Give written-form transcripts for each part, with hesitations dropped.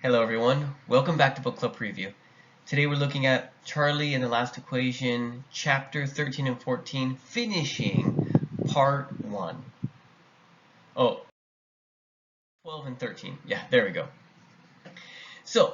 Hello everyone, welcome back to Book Club Preview. Today we're looking at Charlie and the Last Equation, Chapter 13 and 14, finishing Part 1. Oh, 12 and 13. Yeah, there we go. So,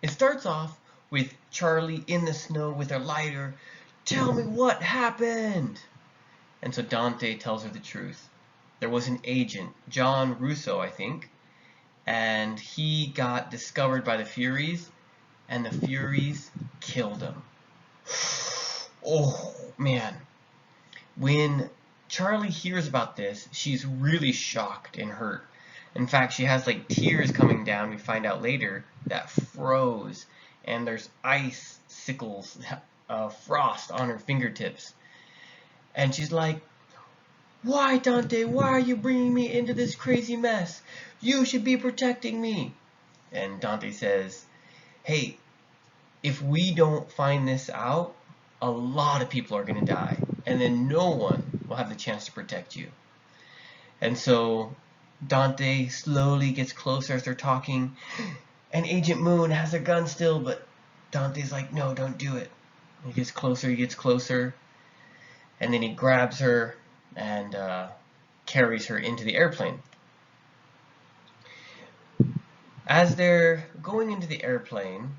it starts off with Charlie in the snow with her lighter. Tell me what happened! And so Dante tells her the truth. There was an agent, John Russo, I think, and he got discovered by the Furies, and the Furies killed him. Oh, man. When Charlie hears about this, she's really shocked and hurt. In fact, she has like tears coming down, we find out later, that froze, and there's icicles, frost on her fingertips. And she's like, "Why, Dante? Why are you bringing me into this crazy mess? You should be protecting me." And Dante says, "Hey, if we don't find this out, a lot of people are going to die, and then no one will have the chance to protect you." And so Dante slowly gets closer as they're talking, and Agent Moon has a gun still, but Dante's like, "No, don't do it." He gets closer, and then he grabs her and carries her into the airplane. As they're going into the airplane,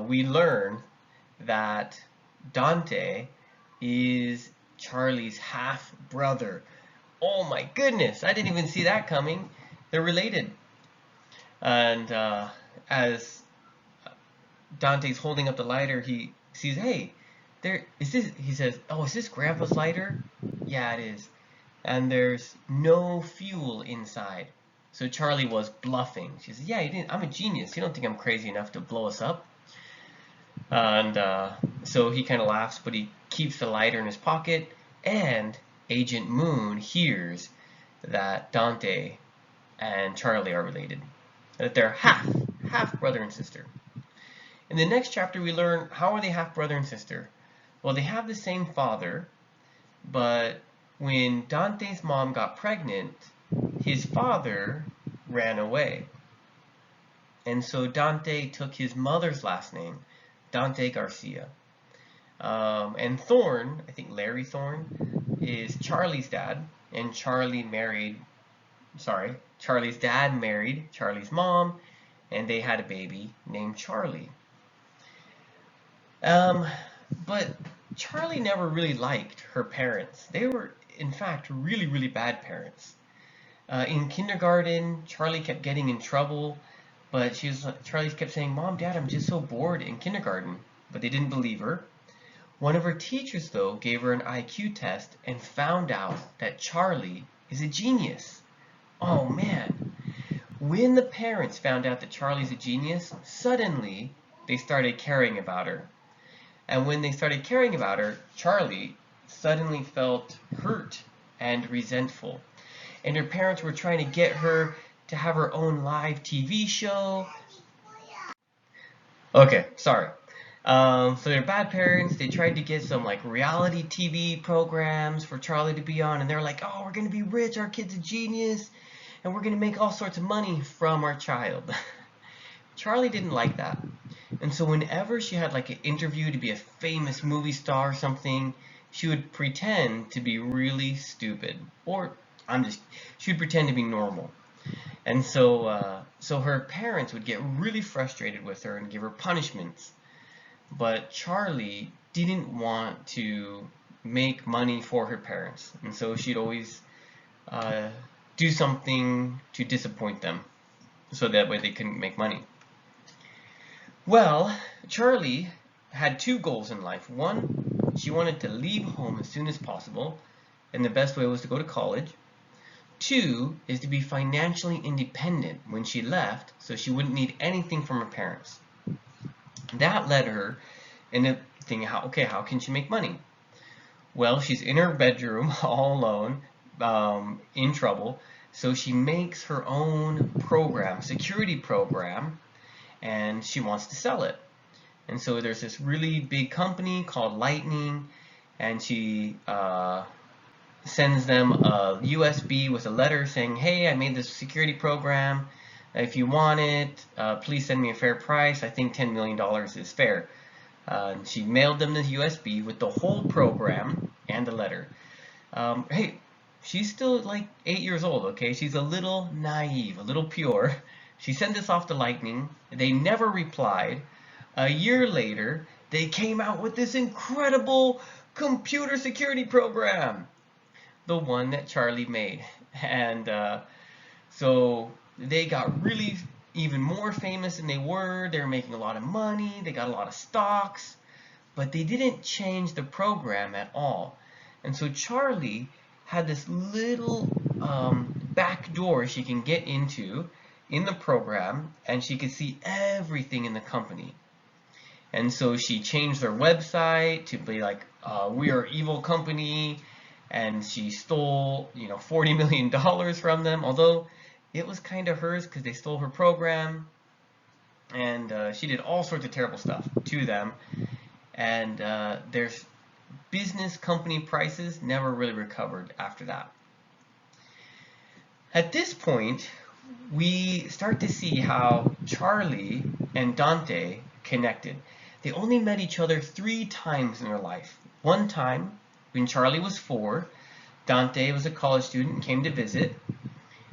we learn that Dante is Charlie's half-brother. Oh my goodness, I didn't even see that coming. They're related. And as Dante's holding up the lighter, he sees, "Hey, there is this," he says, "Oh, is this Grandpa's lighter?" "Yeah, it is." And there's no fuel inside. So Charlie was bluffing. She says, "Yeah, I'm a genius. You don't think I'm crazy enough to blow us up?" And so he kind of laughs, but he keeps the lighter in his pocket, and Agent Moon hears that Dante and Charlie are related, that they're half brother and sister. In the next chapter, we learn how are they half brother and sister. Well, they have the same father, but when Dante's mom got pregnant, his father ran away. And so Dante took his mother's last name, Dante Garcia. And Thorne, I think Larry Thorne, is Charlie's dad, and Charlie's dad married Charlie's mom, and they had a baby named Charlie. But Charlie never really liked her parents. They were, in fact, really, really bad parents. In kindergarten, Charlie kept getting in trouble, but Charlie kept saying, "Mom, Dad, I'm just so bored in kindergarten." But they didn't believe her. One of her teachers, though, gave her an IQ test and found out that Charlie is a genius. Oh, man. When the parents found out that Charlie's a genius, suddenly they started caring about her. And when they started caring about her, Charlie suddenly felt hurt and resentful. And her parents were trying to get her to have her own live TV show. Okay, sorry. So they're bad parents. They tried to get some like reality TV programs for Charlie to be on, and they're like, "Oh, we're gonna be rich. Our kid's a genius, and we're gonna make all sorts of money from our child." Charlie didn't like that. And so whenever she had like an interview to be a famous movie star or something, she would pretend to be really stupid. Or she would pretend to be normal. And so her parents would get really frustrated with her and give her punishments. But Charlie didn't want to make money for her parents. And so she'd always do something to disappoint them, so that way they couldn't make money. Well, Charlie had two goals in life. One, she wanted to leave home as soon as possible, and the best way was to go to college. Two is to be financially independent when she left, so she wouldn't need anything from her parents. That led her into thinking, how can she make money? Well, she's in her bedroom all alone, in trouble, so she makes her own program, security program, and she wants to sell it. And so there's this really big company called Lightning, and she sends them a USB with a letter saying, "Hey, I made this security program. If you want it, please send me a fair price. I think $10 million is fair. And she mailed them the USB with the whole program and the letter. Hey, she's still like 8 years old, okay? She's a little naive, a little pure. She sent this off to Lightning. They never replied. A year later, they came out with this incredible computer security program, the one that Charlie made. And so they got really even more famous than they were. They were making a lot of money. They got a lot of stocks, but they didn't change the program at all. And so Charlie had this little back door she can get into in the program, and she could see everything in the company. And so she changed their website to be like, we are evil company, and she stole, $40 million from them, although it was kind of hers because they stole her program, and she did all sorts of terrible stuff to them, and their business company prices never really recovered after that. At this point, we start to see how Charlie and Dante connected. They only met each other 3 times in their life. One time, when Charlie was 4, Dante was a college student and came to visit,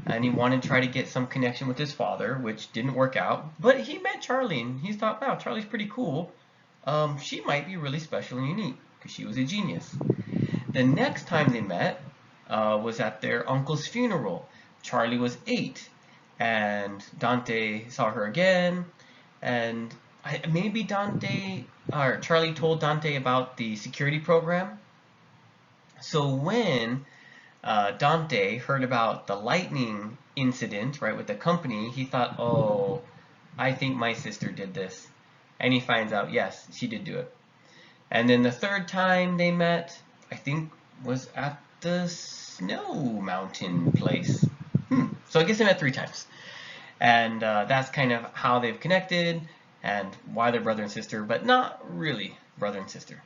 and he wanted to try to get some connection with his father, which didn't work out. But he met Charlie, and he thought, wow, Charlie's pretty cool. She might be really special and unique, because she was a genius. The next time they met was at their uncle's funeral. Charlie was 8, and Dante saw her again, and maybe Charlie told Dante about the security program. So when Dante heard about the lightning incident, right, with the company, he thought, oh, I think my sister did this. And he finds out, yes, she did do it. And then the third time they met, I think, was at the Snow Mountain place. So I guess they met 3 times. And that's kind of how they've connected and why they're brother and sister, but not really brother and sister.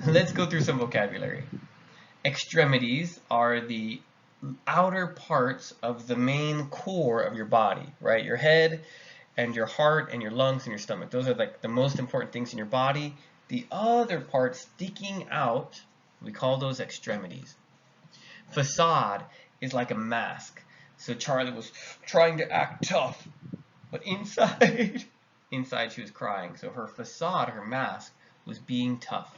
Let's go through some vocabulary. Extremities are the outer parts of the main core of your body, right? Your head and your heart and your lungs and your stomach. Those are like the most important things in your body. The other parts sticking out, we call those extremities. Facade is like a mask. So Charlie was trying to act tough, but inside she was crying. So her facade, her mask, was being tough.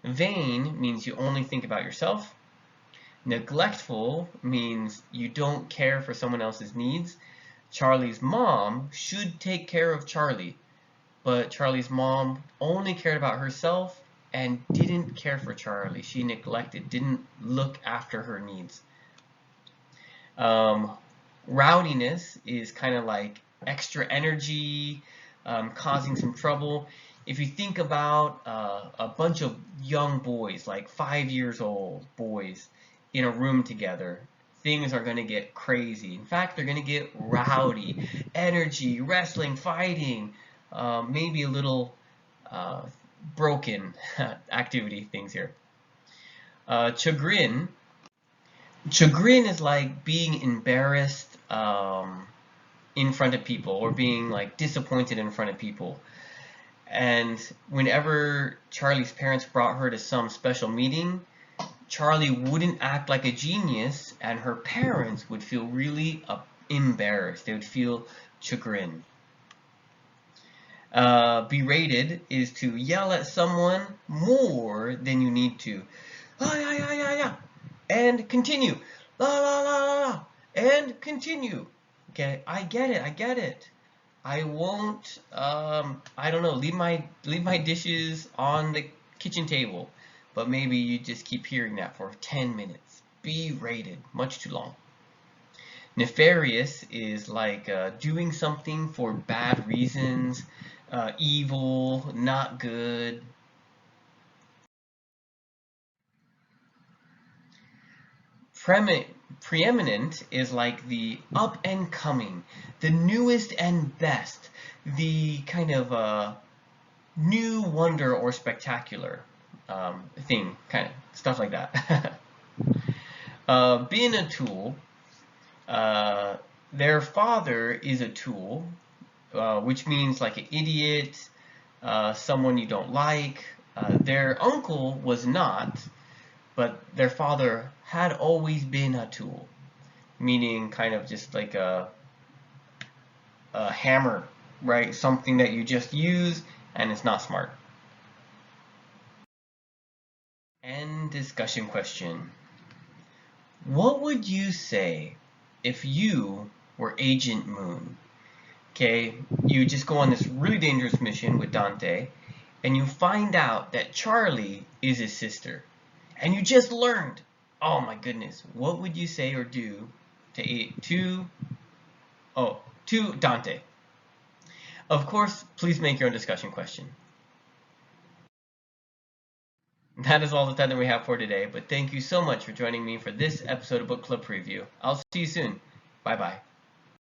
Vain means you only think about yourself. Neglectful means you don't care for someone else's needs. Charlie's mom should take care of Charlie, but Charlie's mom only cared about herself and didn't care for Charlie. She neglected, didn't look after her needs. Rowdiness is kind of like extra energy, causing some trouble. If you think about a bunch of young boys, like 5 years old boys, in a room together, things are going to get crazy. In fact, they're going to get rowdy. Energy, wrestling, fighting, maybe a little broken activity things here. Chagrin. Chagrin is like being embarrassed in front of people, or being like disappointed in front of people. And whenever Charlie's parents brought her to some special meeting, Charlie wouldn't act like a genius, and her parents would feel really embarrassed. They would feel chagrin. Berated is to yell at someone more than you need to. Ah, yeah, yeah, yeah, yeah. And continue. La, la, la, la, la. And continue. Okay, I get it. I won't, I don't know, leave my dishes on the kitchen table. But maybe you just keep hearing that for 10 minutes. Berated, much too long. Nefarious is like doing something for bad reasons, evil, not good. Preeminent is like the up and coming, the newest and best, the kind of new wonder or spectacular thing, kind of stuff like that. Being a tool Their father is a tool, which means like an idiot, someone you don't like. Their uncle was not, but their father had always been a tool, meaning kind of just like a hammer, right? Something that you just use and it's not smart. And discussion question. What would you say if you were Agent Moon? Okay, you just go on this really dangerous mission with Dante, and you find out that Charlie is his sister. And you just learned. Oh my goodness, what would you say or do to Dante? Of course, please make your own discussion question. That is all the time that we have for today, but thank you so much for joining me for this episode of Book Club Preview. I'll see you soon. Bye bye.